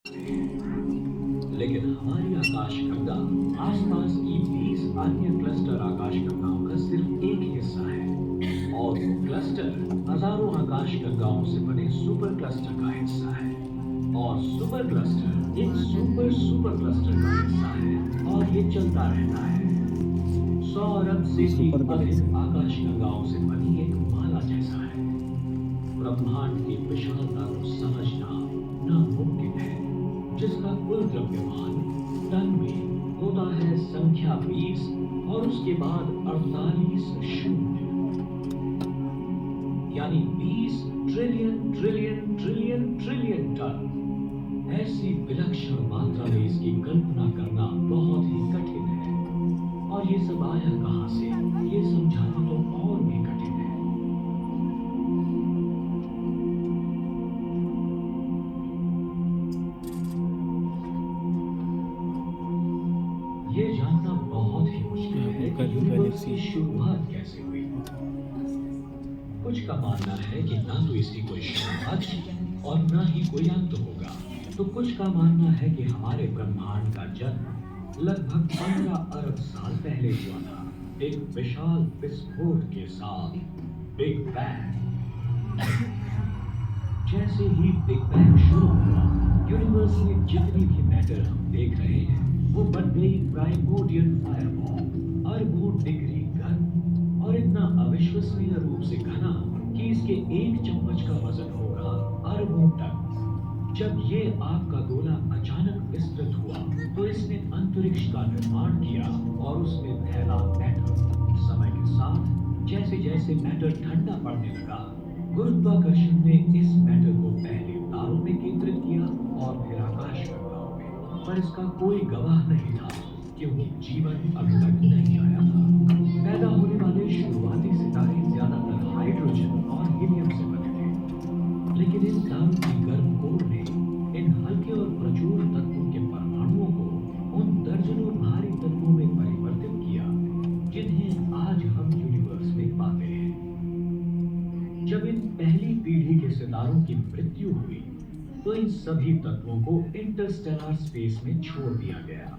लेकिन हमारी आकाशगंगा आसपास की 20 अन्य क्लस्टर आकाशगंगाओं का सिर्फ एक हिस्सा है और वो क्लस्टर हजारों आकाशगंगाओं से बने सुपर क्लस्टर का हिस्सा है और सुपर क्लस्टर एक सुपर सुपर क्लस्टर का हिस्सा है और ये चलता रहता है 100 अरब से भी सुपर गैलेक्सी। अधिक आकाशगंगाओं से बनी एक माला जैसा है। ब्रह्मांड की विशालता को समझना नामुमकिन है, जिसका कुल द्रव्यमान टन में होता है संख्या 20 और उसके बाद 48 शून्य, यानी 20 trillion trillion trillion trillion ton. ऐसी विलक्षण मात्रा में इसकी कल्पना करना बहुत ही कठिन है और ये सब आया कहां से, ये समझाना तो और भी कठिन है। ये जानना बहुत ही मुश्किल है कि यूनिवर्स की गैलेक्सी। शुरुआत कैसे हुई। कुछ का मानना है कि ना तो इसकी कोई शुरुआत थी और ना ही कोई अंत होगा। तो कुछ का मानना है कि हमारे ब्रह्मांड का जन्म लगभग 15 अरब साल पहले हुआ था, एक विशाल विस्फोट के साथ, बिग बैंग। जैसे ही बिग बैंग शुरू हुआ, यूनिवर्स में जितनी भी मैटर हम देख रहे हैं वो बन गई प्राइमोर्डियल फायरबॉल, अरबों डिग्री घन और इतना अविश्वसनीय रूप से घना कि इसके एक चम्मच का वजन होगा अरबों टन। जब ये आग का गोला अचानक विस्तृत हुआ तो इसने अंतरिक्ष का निर्माण किया और उसमें फैला मैटर। समय के साथ जैसे जैसे मैटर ठंडा पड़ने लगा, गुरुत्वाकर्षण ने इस मैटर को पहले तारों में केंद्रित किया और फिर आकाशगंगाओं में, पर इसका कोई गवाह नहीं था क्योंकि जीवन अभी तक नहीं आया था। पैदा होने वाले शुरुआती सितारे ज्यादातर हाइड्रोजन और हीलियम से बने थे, लेकिन इन तारों की गर्म कोर ने इन हल्के और प्रचुर तत्वों के परमाणुओं को उन दर्जनों भारी तत्वों में परिवर्तित किया जिन्हें आज हम यूनिवर्स में पाते हैं। जब इन पहली पीढ़ी के सितारों की मृत्यु हुई तो इन सभी तत्वों को इंटरस्टेलर स्पेस में छोड़ दिया गया,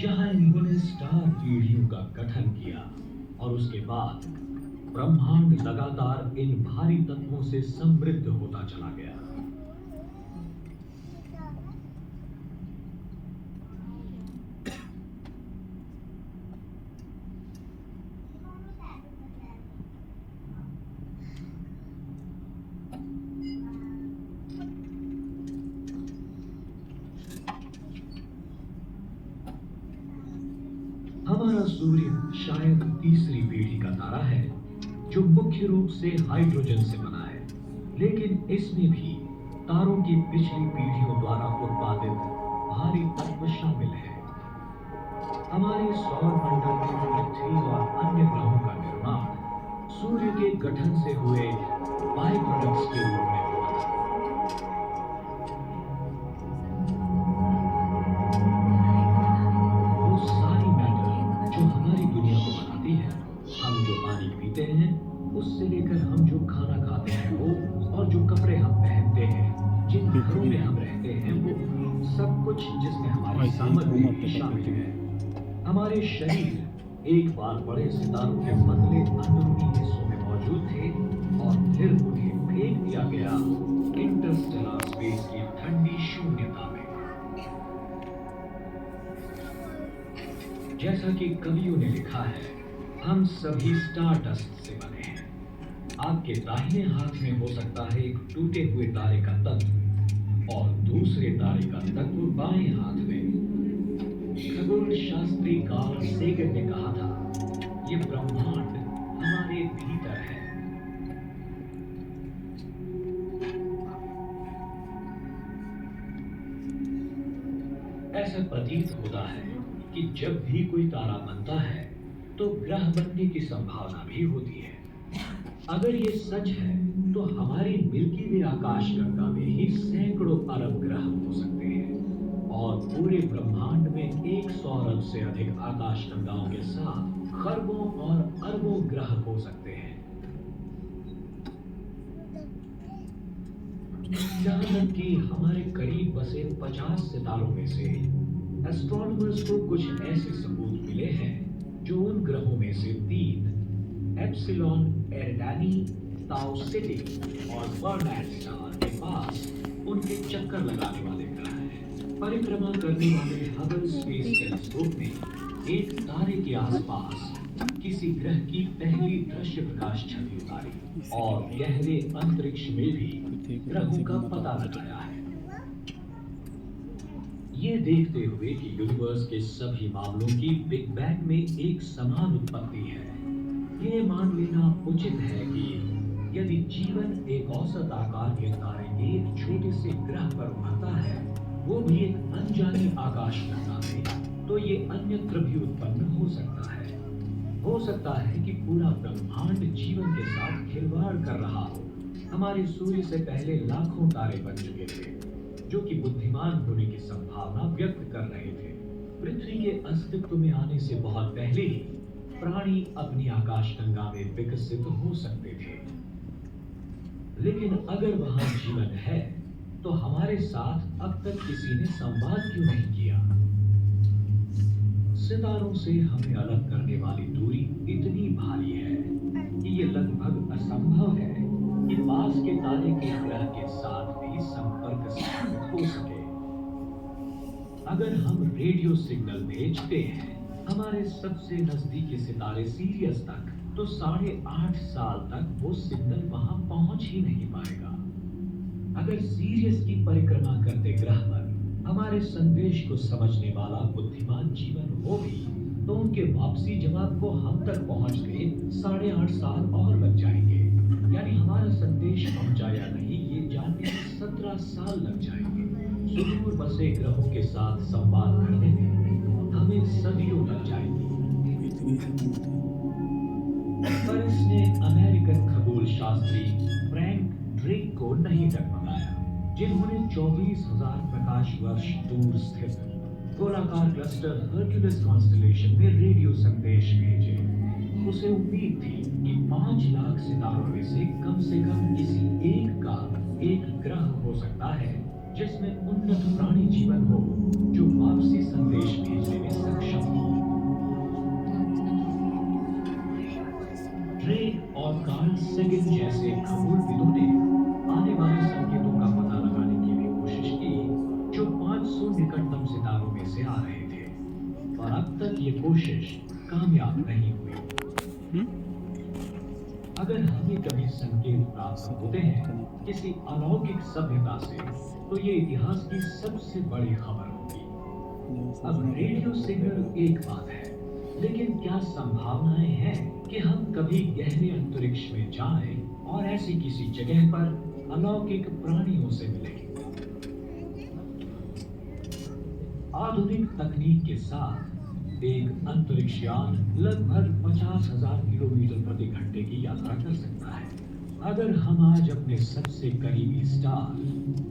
जहां इन्होंने स्टार पीढ़ियों का गठन किया और उसके बाद ब्रह्मांड लगातार इन भारी तत्वों से समृद्ध होता चला गया। हमारा सूर्य शायद तीसरी पीढ़ी का तारा है जो मुख्य रूप से हाइड्रोजन से बना है, लेकिन इसमें भी तारों की पिछली पीढ़ियों द्वारा उत्पादित भारी तत्व शामिल है। हमारे सौर मंडल में पृथ्वी और अन्य ग्रहों का निर्माण सूर्य के गठन से हुए बाई प्रोडक्ट्स के रूप में हुआ था। वो सारी मैटर जो हमारी दुनिया को बनाती है, हम जो पानी पीते हैं उससे लेकर हम जो खाना खाते हैं वो, और जो कपड़े हम पहनते हैं, जिन घरों में हम रहते हैं वो, सब कुछ जिसमें हमारी सामग्री भी शामिल है। हमारे शरीर एक बार बड़े सितारों के पतले अंदरूनी हिस्सों में मौजूद थे और फिर उन्हें फेंक दिया गया इंटरस्टेलर स्पेस की ठंडी शून्यता में। जैसा कि कवियों ने लिखा है, हम सभी स्टारडस्ट से बने हैं। आपके दाहिने हाथ में हो सकता है एक टूटे हुए तारे का तत्व और दूसरे तारे का तत्व बाएं हाथ में। खगोल शास्त्री कार्ल सेगन ने कहा था, ये ब्रह्मांड हमारे भीतर है। ऐसा प्रतीत होता है कि जब भी कोई तारा बनता है तो ग्रह बनने की संभावना भी होती है। अगर ये सच है तो हमारी मिल्की वे आकाशगंगा में ही सैकड़ों अरब ग्रह हो सकते हैं और पूरे ब्रह्मांड में 100 अरब से अधिक आकाशगंगाओं के साथ खरबों और अरबों ग्रह हो सकते हैं। यहाँ तक कि हमारे करीब बसे 50 सितारों में से एस्ट्रोनॉमर्स को कुछ ऐसे सबूत मिले हैं जो उन ग्रहों में से तीन एप्सिलॉन एरिडानी, ताउ सिटी और बर्नैट स्टार के पास उनके चक्कर लगाने वाले ग्रह हैं। परिक्रमा करने वाले हबल स्पेस टेलीस्कोप ने एक तारे के आसपास किसी ग्रह की पहली दृश्य प्रकाश छवि उतारी और गहरे अंतरिक्ष में भी ग्रहों का पता लगाया है। ये देखते हुए कि यूनिवर्स के सभी मामलों की बिग बैंग में एक समान उत्पत्ति है, ये मान लेना उचित है कि यदि जीवन एक औसत आकार के तारे के एक छोटे से ग्रह पर उभरता है, वो भी एक अनजानी आकाशगंगा में, तो ये अन्यत्र भी उत्पन्न हो सकता है। हो सकता है कि पूरा ब्रह्मांड जीवन के साथ खिलवाड़ कर रहा हो। हमारे सूर्य से पहले लाखों तारे बन चुके थे जो कि बुद्धिमान होने की संभावना व्यक्त कर रहे थे। पृथ्वी के अस्तित्व में आने से बहुत पहले ही प्राणी अपनी आकाशगंगा में विकसित हो सकते थे। लेकिन अगर वहां जीवन है तो हमारे साथ अब तक किसी ने संवाद क्यों नहीं किया? सितारों से हमें अलग करने वाली दूरी इतनी भारी है कि ये लगभग असंभव है कि पास के तारे के ग्रह के साथ भी संपर्क स्थापित हो सके। अगर हम रेडियो सिग्नल भेजते हैं हमारे सबसे नजदीकी सितारे सीरियस तक, तो 8.5 साल तक वो सिग्नल वहां पहुंच ही नहीं पाएगा। अगर सीरियस की परिक्रमा करते ग्रह पर हमारे संदेश को समझने वाला बुद्धिमान जीवन हो भी, तो उनके वापसी जवाब को हम तक पहुंचते 8.5 साल और लग जाएंगे। यानी हमारा संदेश पहुंचा या नहीं ये जानने में 17 साल लग जाएंगे। सुदूर बसे ग्रहों के साथ संवाद करने में हमें सदियों लग जाएंगी। पर इसने अमेरिकन खगोल शास्त्री फ्रैंक ड्रेक को नहीं डगमगाया, जिन्होंने 24,000 प्रकाश वर्ष दूर स्थित गोलाकार क्लस्टर हर्क्यूलिस कॉन्स्टेलेशन में रेडियो संदेश भेजे। उसे उम्मीद थी कि 5 लाख सितारों में से कम किसी एक का एक ग्रह हो सकता है जिसमें उन्नत प्राणी जीवन हो जो वापसी संदेश भेजने में सक्षम हो। ड्रेक और कार्ल सेगन जैसे खगोलविदों ने आने वाले संकेतों का पता लगाने की भी कोशिश की जो 500 निकटतम सितारों में से आ रहे थे, और अब तक ये कोशिश कामयाब नहीं हुई। अगर हमें कभी संकेत प्राप्त होते हैं किसी अलौकिक सभ्यता से, तो ये इतिहास की सबसे बड़ी खबर होगी। अब रेडियो सिग्नल एक बात है, लेकिन क्या संभावनाएं हैं कि हम कभी गहरे अंतरिक्ष में जाएं और ऐसी किसी जगह पर अलौकिक प्राणियों से मिलें? आधुनिक तकनीक के साथ एक अंतरिक्ष यान लगभग 50,000 किलोमीटर प्रति घंटे की यात्रा कर सकता है। अगर हम आज अपने सबसे करीबी स्टार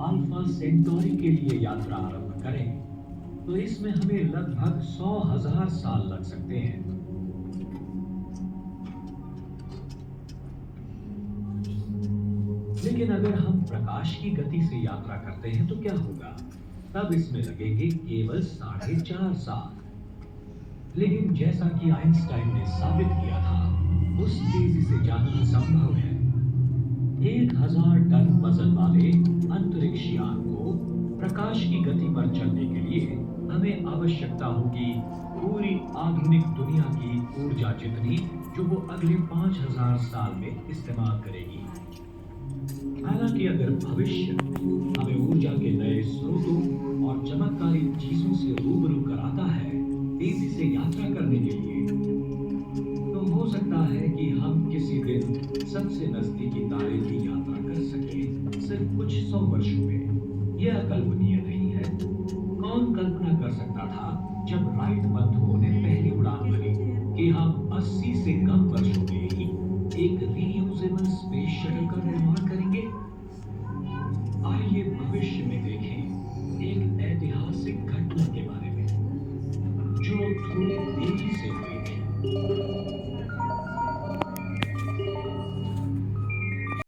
अल्फा सेंटोरी के लिए यात्रा आरंभ करें, तो इसमें हमें लगभग 100,000 साल लग सकते हैं। लेकिन अगर हम प्रकाश की गति से यात्रा करते हैं तो क्या होगा? तब इसमें लगेंगे केवल 4.5 साल। लेकिन जैसा कि आइंस्टाइन ने साबित किया था, उस तेजी से जाना संभव है। 1000 टन वजन वाले अंतरिक्ष यान को प्रकाश की गति पर चलने के लिए हमें आवश्यकता होगी पूरी आधुनिक दुनिया की ऊर्जा जितनी, जो वो अगले 5000 साल में इस्तेमाल करेगी। हालांकि अगर भविष्य हमें ऊर्जा के नए स्रोतों और चमत्कारी चीजों से रूबरू कराता है तेजी से यात्रा करने के लिए, तो हो सकता है कि हम किसी दिन सबसे नजदीकी तारे की यात्रा कर सकें सिर्फ कुछ 100 वर्षों में। यह अकल्पनीय नहीं है। कौन कल्पना कर सकता था जब राइट बंधुओं ने पहली उड़ान भरी कि हम 80 से कम वर्षों में ही एक रीयूजेबल स्पेस शटल का निर्माण करेंगे। आइए भविष्य में देखें एक ऐतिहासिक घटना के बारे में।